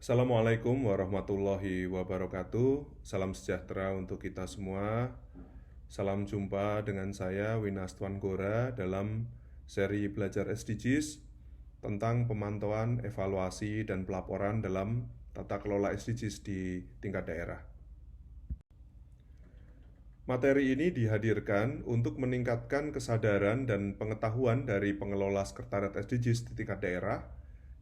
Assalamualaikum warahmatullahi wabarakatuh. Salam sejahtera untuk kita semua. Salam jumpa dengan saya Winastwan Gora dalam seri belajar SDGs tentang pemantauan, evaluasi, dan pelaporan dalam tata kelola SDGs di tingkat daerah. Materi ini dihadirkan untuk meningkatkan kesadaran dan pengetahuan dari pengelola sekretariat SDGs di tingkat daerah,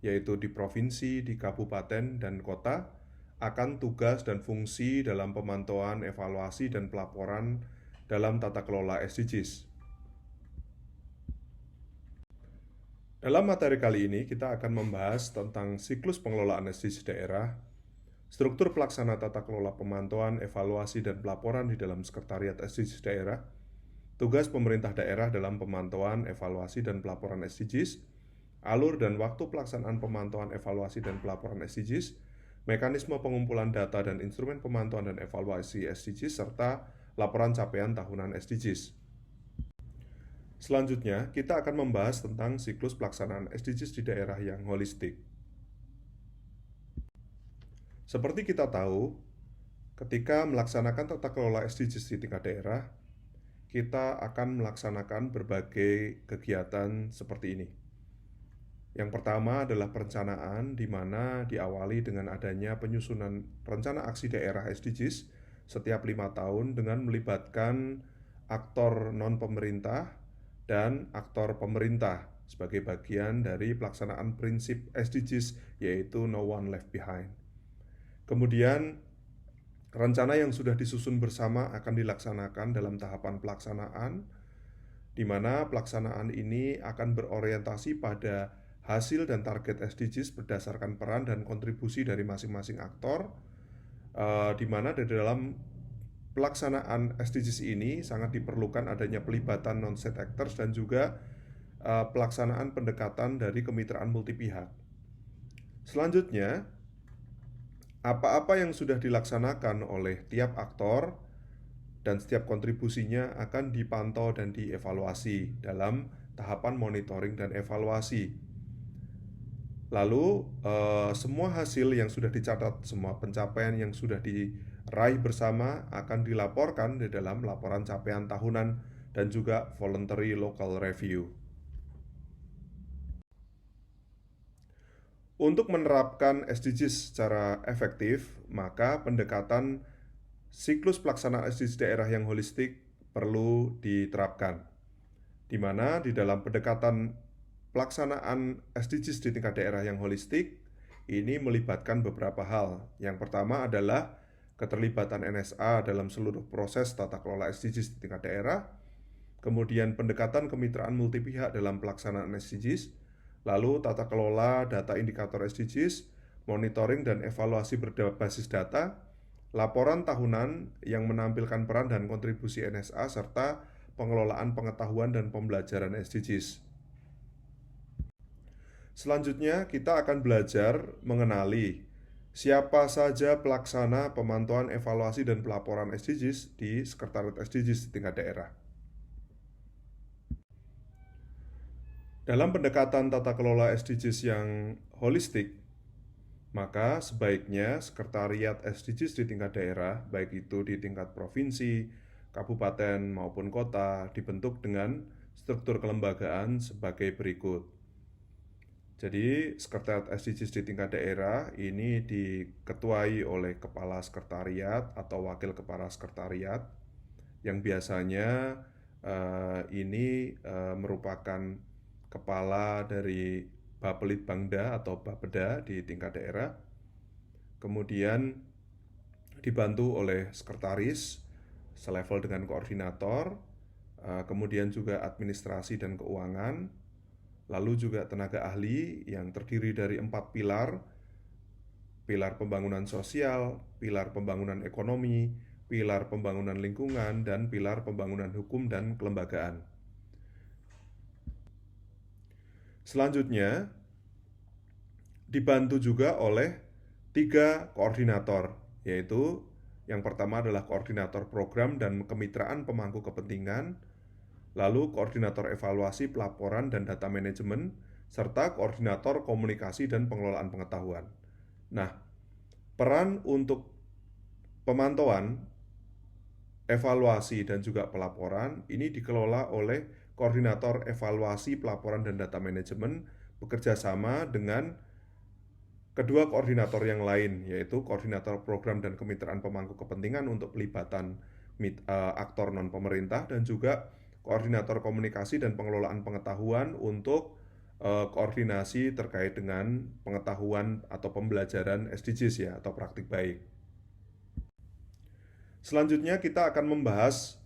yaitu di provinsi, di kabupaten, dan kota, akan tugas dan fungsi dalam pemantauan, evaluasi, dan pelaporan dalam tata kelola SDGs. Dalam materi kali ini, kita akan membahas tentang siklus pengelolaan SDGs daerah, struktur pelaksana tata kelola pemantauan, evaluasi, dan pelaporan di dalam sekretariat SDGs daerah, tugas pemerintah daerah dalam pemantauan, evaluasi, dan pelaporan SDGs, alur dan waktu pelaksanaan pemantauan, evaluasi, dan pelaporan SDGs, mekanisme pengumpulan data dan instrumen pemantauan dan evaluasi SDGs, serta laporan capaian tahunan SDGs. Selanjutnya, kita akan membahas tentang siklus pelaksanaan SDGs di daerah yang holistik. Seperti kita tahu, ketika melaksanakan tata kelola SDGs di tingkat daerah, kita akan melaksanakan berbagai kegiatan seperti ini. Yang pertama adalah perencanaan, di mana diawali dengan adanya penyusunan rencana aksi daerah SDGs setiap 5 tahun dengan melibatkan aktor non-pemerintah dan aktor pemerintah sebagai bagian dari pelaksanaan prinsip SDGs, yaitu No One Left Behind. Kemudian, rencana yang sudah disusun bersama akan dilaksanakan dalam tahapan pelaksanaan, di mana pelaksanaan ini akan berorientasi pada hasil dan target SDGs berdasarkan peran dan kontribusi dari masing-masing aktor, di mana di dalam pelaksanaan SDGs ini sangat diperlukan adanya pelibatan non-state actors dan juga pelaksanaan pendekatan dari kemitraan multi pihak. Selanjutnya, apa-apa yang sudah dilaksanakan oleh tiap aktor dan setiap kontribusinya akan dipantau dan dievaluasi dalam tahapan monitoring dan evaluasi. Lalu, semua hasil yang sudah dicatat, semua pencapaian yang sudah diraih bersama akan dilaporkan di dalam laporan capaian tahunan dan juga voluntary local review. Untuk menerapkan SDGs secara efektif, maka pendekatan siklus pelaksanaan SDGs daerah yang holistik perlu diterapkan, di mana di dalam pendekatan pelaksanaan SDGs di tingkat daerah yang holistik ini melibatkan beberapa hal. Yang pertama adalah keterlibatan NSA dalam seluruh proses tata kelola SDGs di tingkat daerah, kemudian pendekatan kemitraan multi pihak dalam pelaksanaan SDGs, lalu tata kelola data indikator SDGs, monitoring dan evaluasi berbasis data, laporan tahunan yang menampilkan peran dan kontribusi NSA, serta pengelolaan pengetahuan dan pembelajaran SDGs. Selanjutnya, kita akan belajar mengenali siapa saja pelaksana pemantauan, evaluasi, dan pelaporan SDGs di sekretariat SDGs di tingkat daerah. Dalam pendekatan tata kelola SDGs yang holistik, maka sebaiknya sekretariat SDGs di tingkat daerah, baik itu di tingkat provinsi, kabupaten, maupun kota, dibentuk dengan struktur kelembagaan sebagai berikut. Jadi, sekretariat SDGs di tingkat daerah ini diketuai oleh kepala sekretariat atau wakil kepala sekretariat, yang biasanya ini merupakan kepala dari Bapelitbangda atau Bapeda di tingkat daerah. Kemudian dibantu oleh sekretaris selevel dengan koordinator, kemudian juga administrasi dan keuangan, lalu juga tenaga ahli yang terdiri dari 4 pilar: pilar pembangunan sosial, pilar pembangunan ekonomi, pilar pembangunan lingkungan, dan pilar pembangunan hukum dan kelembagaan. Selanjutnya, dibantu juga oleh 3 koordinator, yaitu yang pertama adalah koordinator program dan kemitraan pemangku kepentingan, lalu koordinator evaluasi, pelaporan, dan data manajemen, serta koordinator komunikasi dan pengelolaan pengetahuan. Nah, Peran untuk pemantauan, evaluasi, dan juga pelaporan ini dikelola oleh Koordinator Evaluasi, Pelaporan, dan Data Manajemen bekerja sama dengan kedua koordinator yang lain, yaitu Koordinator Program dan Kemitraan Pemangku Kepentingan untuk pelibatan aktor non-pemerintah, dan juga Koordinator Komunikasi dan Pengelolaan Pengetahuan untuk koordinasi terkait dengan pengetahuan atau pembelajaran SDGs ya, atau praktik baik. Selanjutnya kita akan membahas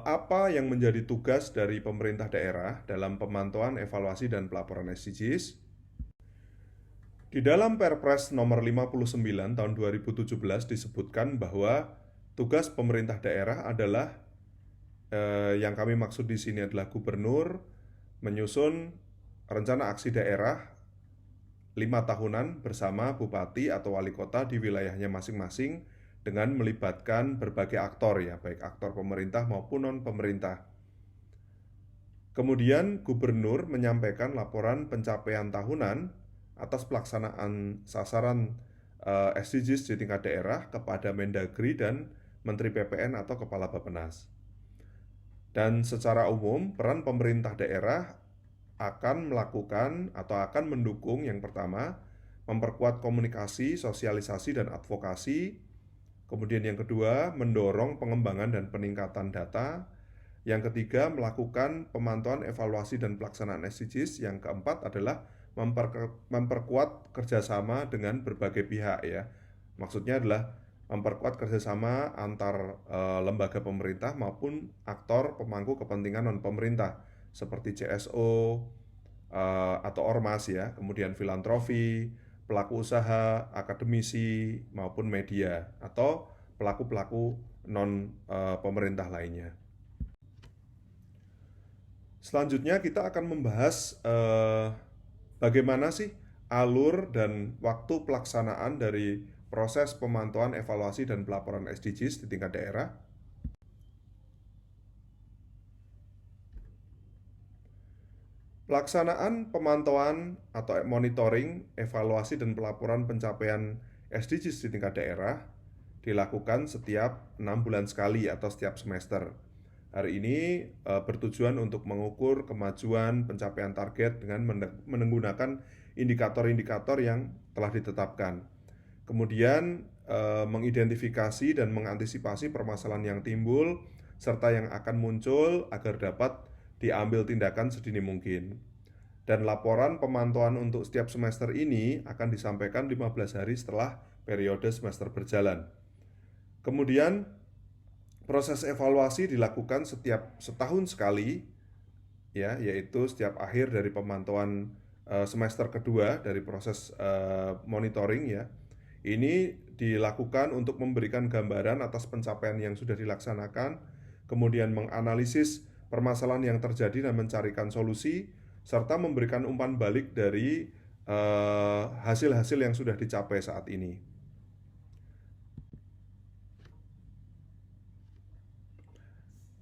apa yang menjadi tugas dari pemerintah daerah dalam pemantauan, evaluasi, dan pelaporan SDGs. Di dalam Perpres nomor 59 tahun 2017 disebutkan bahwa tugas pemerintah daerah adalah yang kami maksud di sini adalah gubernur menyusun rencana aksi daerah 5 tahunan bersama bupati atau wali kota di wilayahnya masing-masing dengan melibatkan berbagai aktor ya, baik aktor pemerintah maupun non-pemerintah. Kemudian gubernur menyampaikan laporan pencapaian tahunan atas pelaksanaan sasaran SDGs di tingkat daerah kepada Mendagri dan Menteri PPN atau Kepala Bappenas. Dan secara umum, peran pemerintah daerah akan melakukan atau akan mendukung yang pertama, memperkuat komunikasi, sosialisasi, dan advokasi. Kemudian yang kedua, mendorong pengembangan dan peningkatan data. Yang ketiga, melakukan pemantauan, evaluasi, dan pelaksanaan SDGs. Yang keempat adalah memperkuat kerjasama dengan berbagai pihak ya. Maksudnya adalah memperkuat kerjasama antar lembaga pemerintah maupun aktor pemangku kepentingan non-pemerintah seperti CSO atau ormas ya, kemudian filantropi, pelaku usaha, akademisi maupun media atau pelaku-pelaku non-pemerintah lainnya. Selanjutnya kita akan membahas bagaimana sih alur dan waktu pelaksanaan dari proses pemantauan, evaluasi, dan pelaporan SDGs di tingkat daerah. Pelaksanaan pemantauan atau monitoring, evaluasi, dan pelaporan pencapaian SDGs di tingkat daerah dilakukan setiap 6 bulan sekali atau setiap semester. Hari ini bertujuan untuk mengukur kemajuan pencapaian target dengan menggunakan indikator-indikator yang telah ditetapkan. Kemudian mengidentifikasi dan mengantisipasi permasalahan yang timbul serta yang akan muncul agar dapat diambil tindakan sedini mungkin. Dan laporan pemantauan untuk setiap semester ini akan disampaikan 15 hari setelah periode semester berjalan. Kemudian proses evaluasi dilakukan setiap setahun sekali ya, yaitu setiap akhir dari pemantauan semester kedua dari proses monitoring ya. Ini dilakukan untuk memberikan gambaran atas pencapaian yang sudah dilaksanakan, kemudian menganalisis permasalahan yang terjadi dan mencarikan solusi, serta memberikan umpan balik dari hasil-hasil yang sudah dicapai saat ini.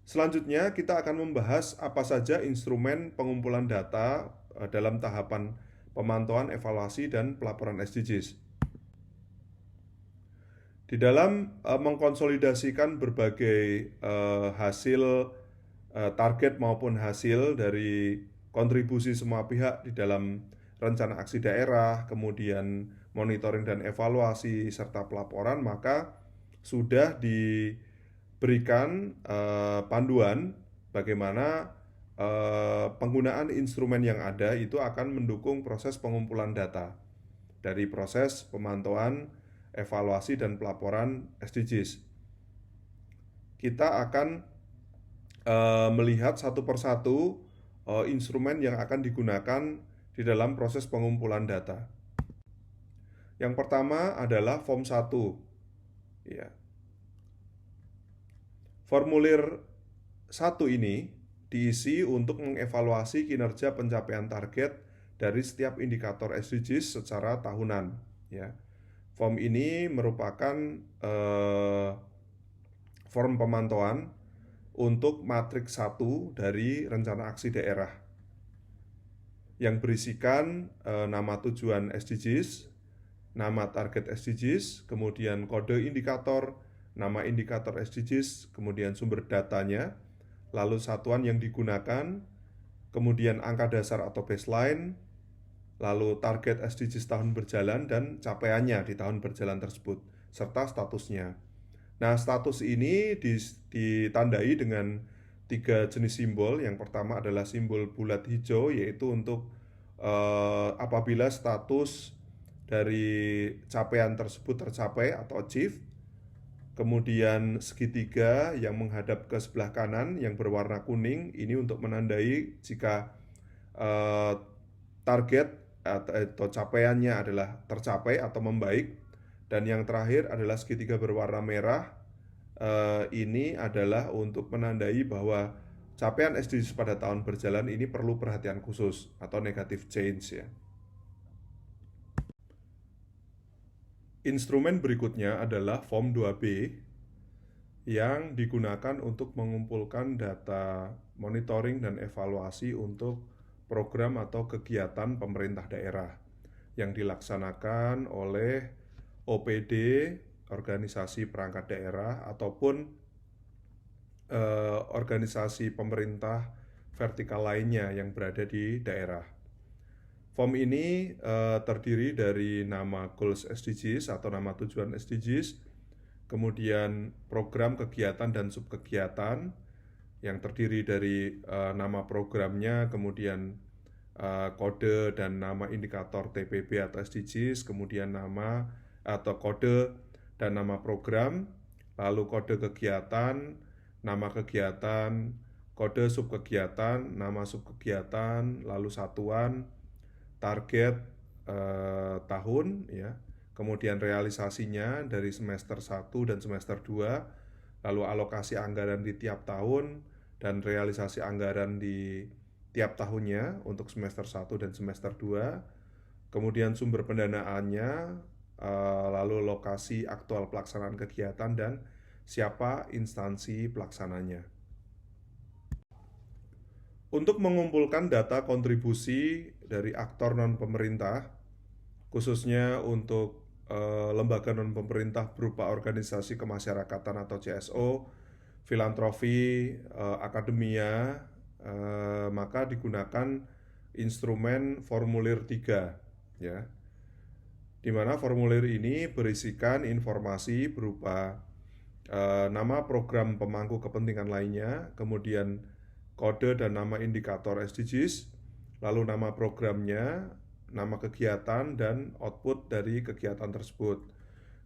Selanjutnya kita akan membahas apa saja instrumen pengumpulan data dalam tahapan pemantauan, evaluasi, dan pelaporan SDGs. Di dalam mengkonsolidasikan berbagai hasil target maupun hasil dari kontribusi semua pihak di dalam rencana aksi daerah, kemudian monitoring dan evaluasi, serta pelaporan, maka sudah diberikan panduan bagaimana penggunaan instrumen yang ada itu akan mendukung proses pengumpulan data dari proses pemantauan, evaluasi, dan pelaporan SDGs. Kita akan melihat satu persatu instrumen yang akan digunakan di dalam proses pengumpulan data. Yang pertama adalah Form 1. Ya. Formulir 1 ini diisi untuk mengevaluasi kinerja pencapaian target dari setiap indikator SDGs secara tahunan. Ya. Form ini merupakan form pemantauan untuk matriks 1 dari rencana aksi daerah yang berisikan nama tujuan SDGs, nama target SDGs, kemudian kode indikator, nama indikator SDGs, kemudian sumber datanya, lalu satuan yang digunakan, kemudian angka dasar atau baseline, lalu target SDGs tahun berjalan dan capaiannya di tahun berjalan tersebut, serta statusnya. Nah, status ini ditandai dengan 3 jenis simbol. Yang pertama adalah simbol bulat hijau, yaitu untuk apabila status dari capaian tersebut tercapai atau achieve. Kemudian segitiga yang menghadap ke sebelah kanan yang berwarna kuning, ini untuk menandai jika target atau capaiannya adalah tercapai atau membaik. Dan yang terakhir adalah segitiga berwarna merah. Ini adalah untuk menandai bahwa capaian SDGs pada tahun berjalan ini perlu perhatian khusus atau negative change ya. Instrumen berikutnya adalah Form 2B yang digunakan untuk mengumpulkan data monitoring dan evaluasi untuk program atau kegiatan pemerintah daerah yang dilaksanakan oleh OPD, organisasi perangkat daerah, ataupun organisasi pemerintah vertikal lainnya yang berada di daerah. Form ini terdiri dari nama goals SDGs atau nama tujuan SDGs, kemudian program, kegiatan, dan subkegiatan yang terdiri dari nama programnya, kemudian kode dan nama indikator TPB atau SDGs, kemudian nama atau kode dan nama program, lalu kode kegiatan, nama kegiatan, kode subkegiatan, nama subkegiatan, lalu satuan, target tahun ya. Kemudian realisasinya dari semester 1 dan semester 2, lalu alokasi anggaran di tiap tahun dan realisasi anggaran di tiap tahunnya untuk semester 1 dan semester 2. Kemudian sumber pendanaannya, lalu lokasi aktual pelaksanaan kegiatan dan siapa instansi pelaksananya. Untuk mengumpulkan data kontribusi dari aktor non-pemerintah, khususnya untuk lembaga non-pemerintah berupa organisasi kemasyarakatan atau CSO, filantropi, akademia, maka digunakan instrumen formulir 3 ya. Di mana formulir ini berisikan informasi berupa nama program pemangku kepentingan lainnya, kemudian kode dan nama indikator SDGs, lalu nama programnya, nama kegiatan, dan output dari kegiatan tersebut.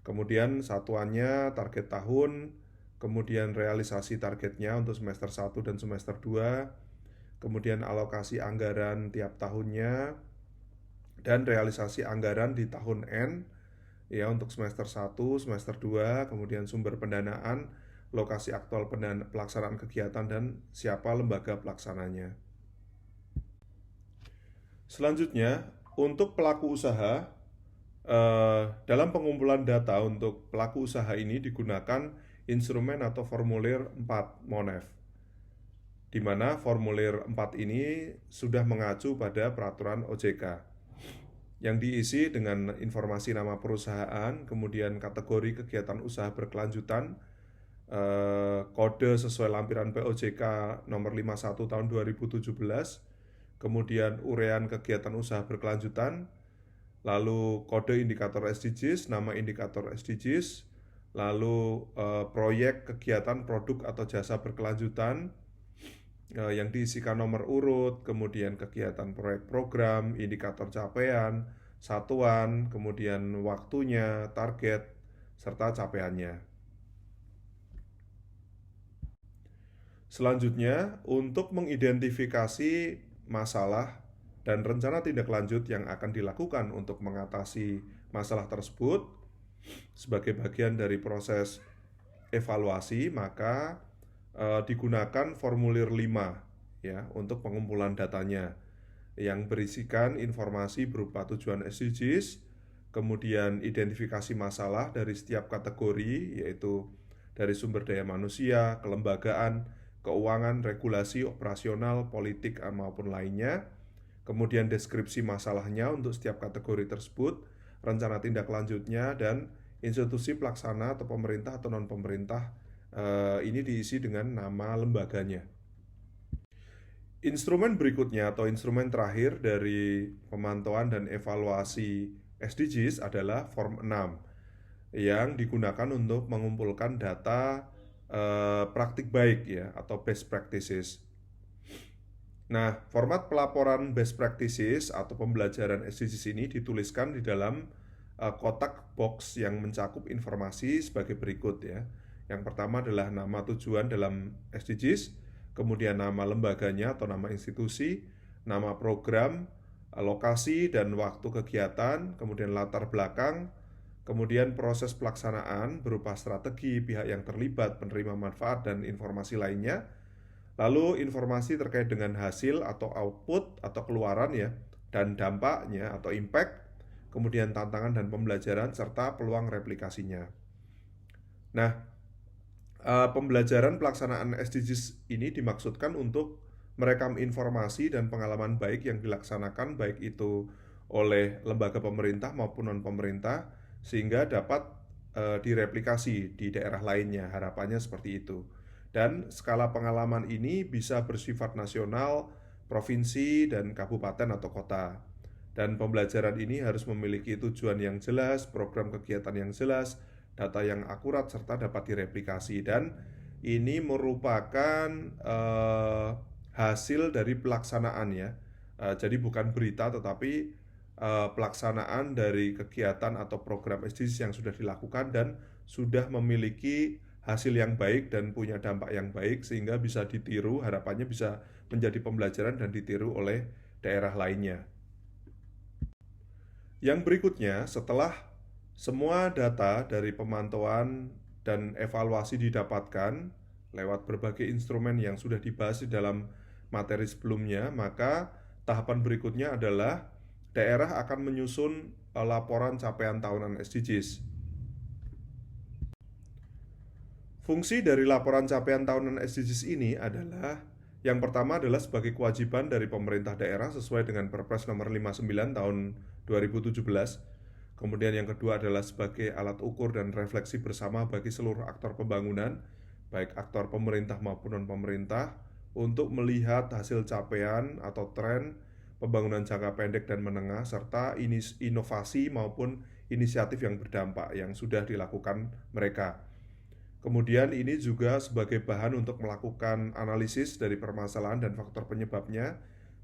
Kemudian satuannya, target tahun, kemudian realisasi targetnya untuk semester 1 dan semester 2, kemudian alokasi anggaran tiap tahunnya, dan realisasi anggaran di tahun N ya untuk semester 1, semester 2, kemudian sumber pendanaan, lokasi aktual pelaksanaan kegiatan, dan siapa lembaga pelaksananya. Selanjutnya, untuk pelaku usaha, dalam pengumpulan data untuk pelaku usaha ini digunakan instrumen atau formulir 4 MONEF, di mana formulir 4 ini sudah mengacu pada peraturan OJK yang diisi dengan informasi nama perusahaan, kemudian kategori kegiatan usaha berkelanjutan, kode sesuai lampiran POJK nomor 51 tahun 2017, kemudian urean kegiatan usaha berkelanjutan, lalu kode indikator SDGs, nama indikator SDGs, lalu proyek kegiatan produk atau jasa berkelanjutan yang diisikan nomor urut, kemudian kegiatan proyek program, indikator capaian, satuan, kemudian waktunya, target, serta capaiannya. Selanjutnya, untuk mengidentifikasi masalah dan rencana tindak lanjut yang akan dilakukan untuk mengatasi masalah tersebut sebagai bagian dari proses evaluasi, maka digunakan formulir 5 ya untuk pengumpulan datanya yang berisikan informasi berupa tujuan SDGs, kemudian identifikasi masalah dari setiap kategori, yaitu dari sumber daya manusia, kelembagaan, keuangan, regulasi, operasional, politik, maupun lainnya. Kemudian deskripsi masalahnya untuk setiap kategori tersebut, rencana tindak lanjutnya, dan institusi pelaksana atau pemerintah atau non-pemerintah ini diisi dengan nama lembaganya. Instrumen berikutnya atau instrumen terakhir dari pemantauan dan evaluasi SDGs adalah Form 6 yang digunakan untuk mengumpulkan data praktik baik ya atau best practices. Nah, format pelaporan best practices atau pembelajaran SDGs ini dituliskan di dalam kotak box yang mencakup informasi sebagai berikut ya. Yang pertama adalah nama tujuan dalam SDGs, kemudian nama lembaganya atau nama institusi, nama program, lokasi dan waktu kegiatan, kemudian latar belakang, kemudian proses pelaksanaan berupa strategi, pihak yang terlibat, penerima manfaat, dan informasi lainnya. Lalu informasi terkait dengan hasil atau output atau keluaran ya, dan dampaknya atau impact, kemudian tantangan dan pembelajaran, serta peluang replikasinya. Nah, pembelajaran pelaksanaan SDGs ini dimaksudkan untuk merekam informasi dan pengalaman baik yang dilaksanakan baik itu oleh lembaga pemerintah maupun non-pemerintah sehingga dapat direplikasi di daerah lainnya, harapannya seperti itu. Dan skala pengalaman ini bisa bersifat nasional, provinsi, dan kabupaten atau kota. Dan pembelajaran ini harus memiliki tujuan yang jelas, program kegiatan yang jelas, data yang akurat, serta dapat direplikasi. Dan ini merupakan hasil dari pelaksanaan ya. Jadi bukan berita tetapi pelaksanaan dari kegiatan atau program SDGs yang sudah dilakukan dan sudah memiliki hasil yang baik dan punya dampak yang baik sehingga bisa ditiru, harapannya bisa menjadi pembelajaran dan ditiru oleh daerah lainnya. Yang berikutnya, setelah semua data dari pemantauan dan evaluasi didapatkan lewat berbagai instrumen yang sudah dibahas di dalam materi sebelumnya, maka tahapan berikutnya adalah daerah akan menyusun laporan capaian tahunan SDGs. Fungsi dari laporan capaian tahunan SDGs ini adalah yang pertama adalah sebagai kewajiban dari pemerintah daerah sesuai dengan Perpres nomor 59 tahun 2017. Kemudian yang kedua adalah sebagai alat ukur dan refleksi bersama bagi seluruh aktor pembangunan, baik aktor pemerintah maupun non-pemerintah, untuk melihat hasil capaian atau tren pembangunan jangka pendek dan menengah, serta inovasi maupun inisiatif yang berdampak yang sudah dilakukan mereka. Kemudian ini juga sebagai bahan untuk melakukan analisis dari permasalahan dan faktor penyebabnya,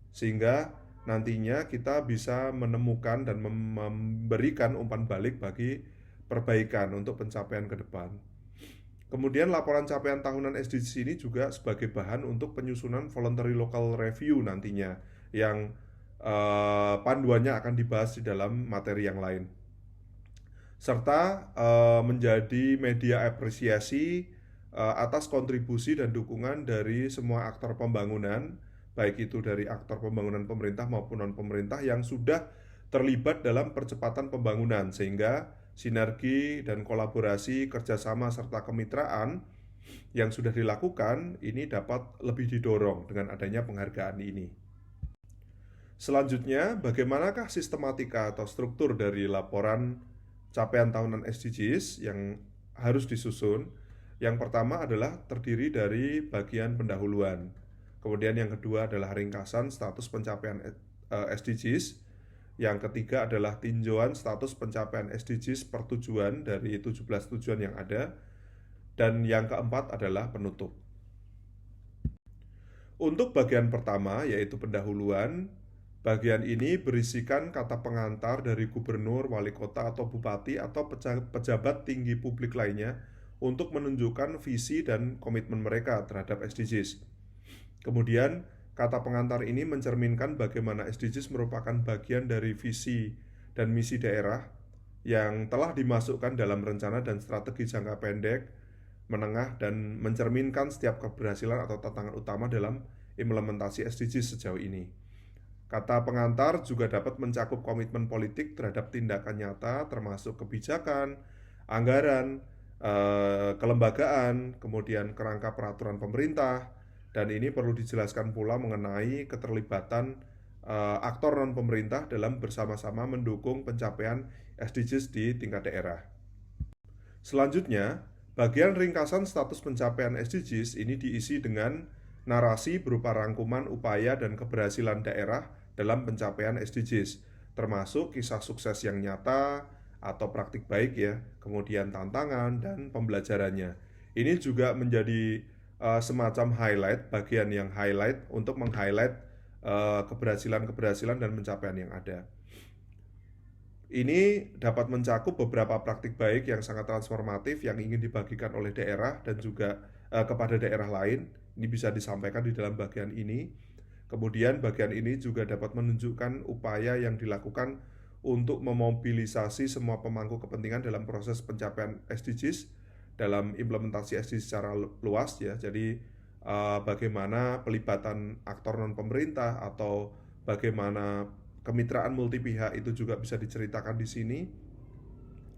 sehingga nantinya kita bisa menemukan dan memberikan umpan balik bagi perbaikan untuk pencapaian ke depan. Kemudian laporan capaian tahunan SDGs ini juga sebagai bahan untuk penyusunan voluntary local review nantinya, yang panduannya akan dibahas di dalam materi yang lain, serta menjadi media apresiasi atas kontribusi dan dukungan dari semua aktor pembangunan, baik itu dari aktor pembangunan pemerintah maupun non-pemerintah yang sudah terlibat dalam percepatan pembangunan, sehingga sinergi dan kolaborasi, kerjasama, serta kemitraan yang sudah dilakukan ini dapat lebih didorong dengan adanya penghargaan ini. Selanjutnya, bagaimanakah sistematika atau struktur dari laporan capaian tahunan SDGs yang harus disusun? Yang pertama adalah terdiri dari bagian pendahuluan. Kemudian yang kedua adalah ringkasan status pencapaian SDGs. Yang ketiga adalah tinjauan status pencapaian SDGs per tujuan dari 17 tujuan yang ada. Dan yang keempat adalah penutup. Untuk bagian pertama, yaitu pendahuluan, bagian ini berisikan kata pengantar dari gubernur, wali kota, atau bupati, atau pejabat tinggi publik lainnya untuk menunjukkan visi dan komitmen mereka terhadap SDGs. Kemudian, kata pengantar ini mencerminkan bagaimana SDGs merupakan bagian dari visi dan misi daerah yang telah dimasukkan dalam rencana dan strategi jangka pendek, menengah, dan mencerminkan setiap keberhasilan atau tantangan utama dalam implementasi SDGs sejauh ini. Kata pengantar juga dapat mencakup komitmen politik terhadap tindakan nyata termasuk kebijakan, anggaran, kelembagaan, kemudian kerangka peraturan pemerintah, dan ini perlu dijelaskan pula mengenai keterlibatan aktor non-pemerintah dalam bersama-sama mendukung pencapaian SDGs di tingkat daerah. Selanjutnya, bagian ringkasan status pencapaian SDGs ini diisi dengan narasi berupa rangkuman upaya dan keberhasilan daerah dalam pencapaian SDGs, termasuk kisah sukses yang nyata atau praktik baik ya, kemudian tantangan dan pembelajarannya. Ini juga menjadi semacam highlight, bagian yang highlight untuk meng-highlight keberhasilan-keberhasilan dan pencapaian yang ada. Ini dapat mencakup beberapa praktik baik yang sangat transformatif yang ingin dibagikan oleh daerah dan juga kepada daerah lain. Ini bisa disampaikan di dalam bagian ini. Kemudian bagian ini juga dapat menunjukkan upaya yang dilakukan untuk memobilisasi semua pemangku kepentingan dalam proses pencapaian SDGs, dalam implementasi SDGs secara luas ya. Jadi bagaimana pelibatan aktor non pemerintah atau bagaimana kemitraan multi pihak itu juga bisa diceritakan di sini.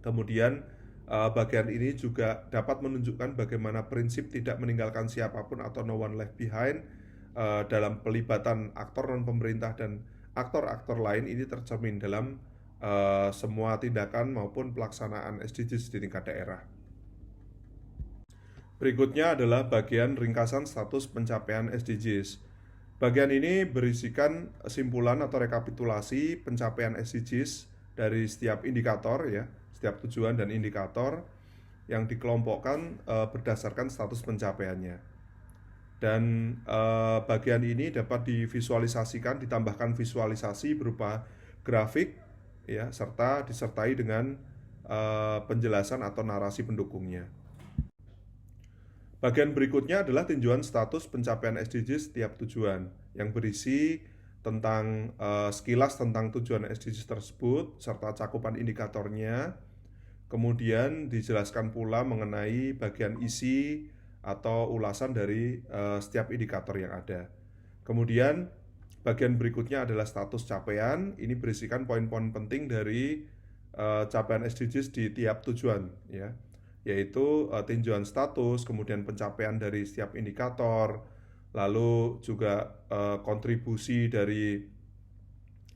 Kemudian bagian ini juga dapat menunjukkan bagaimana prinsip tidak meninggalkan siapapun atau no one left behind dalam pelibatan aktor non pemerintah dan aktor-aktor lain ini tercermin dalam semua tindakan maupun pelaksanaan SDGs di tingkat daerah. Berikutnya adalah bagian ringkasan status pencapaian SDGs. Bagian ini berisikan simpulan atau rekapitulasi pencapaian SDGs dari setiap indikator ya, setiap tujuan dan indikator yang dikelompokkan berdasarkan status pencapaiannya. Dan bagian ini dapat divisualisasikan, ditambahkan visualisasi berupa grafik ya, serta disertai dengan penjelasan atau narasi pendukungnya. Bagian berikutnya adalah tinjauan status pencapaian SDGs setiap tujuan yang berisi tentang sekilas tentang tujuan SDGs tersebut serta cakupan indikatornya. Kemudian dijelaskan pula mengenai bagian isi atau ulasan dari setiap indikator yang ada. Kemudian bagian berikutnya adalah status capaian. Ini berisikan poin-poin penting dari capaian SDGs di tiap tujuan ya, yaitu tinjauan status, kemudian pencapaian dari setiap indikator, lalu juga kontribusi dari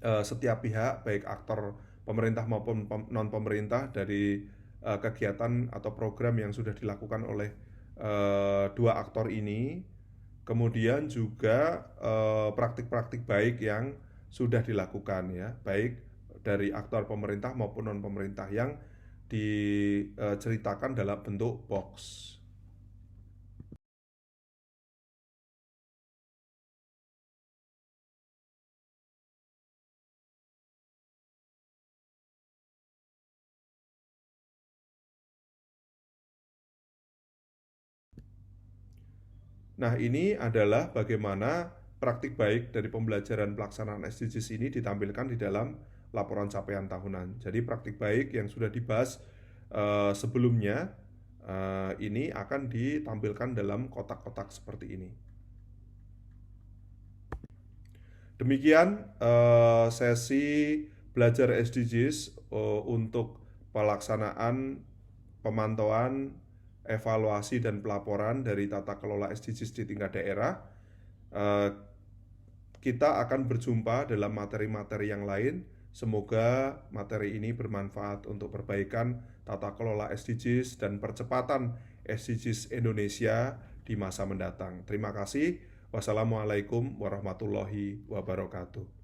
setiap pihak, baik aktor pemerintah maupun non-pemerintah dari kegiatan atau program yang sudah dilakukan oleh dua aktor ini. Kemudian juga praktik-praktik baik yang sudah dilakukan ya, baik dari aktor pemerintah maupun non-pemerintah yang diceritakan dalam bentuk box. Nah, ini adalah bagaimana praktik baik dari pembelajaran pelaksanaan SDGs ini ditampilkan di dalam laporan capaian tahunan. Jadi praktik baik yang sudah dibahas sebelumnya ini akan ditampilkan dalam kotak-kotak seperti ini. Demikian sesi belajar SDGs untuk pelaksanaan pemantauan, evaluasi dan pelaporan dari tata kelola SDGs di tingkat daerah. Kita akan berjumpa dalam materi-materi yang lain. Semoga materi ini bermanfaat untuk perbaikan tata kelola SDGs dan percepatan SDGs Indonesia di masa mendatang. Terima kasih. Wassalamualaikum warahmatullahi wabarakatuh.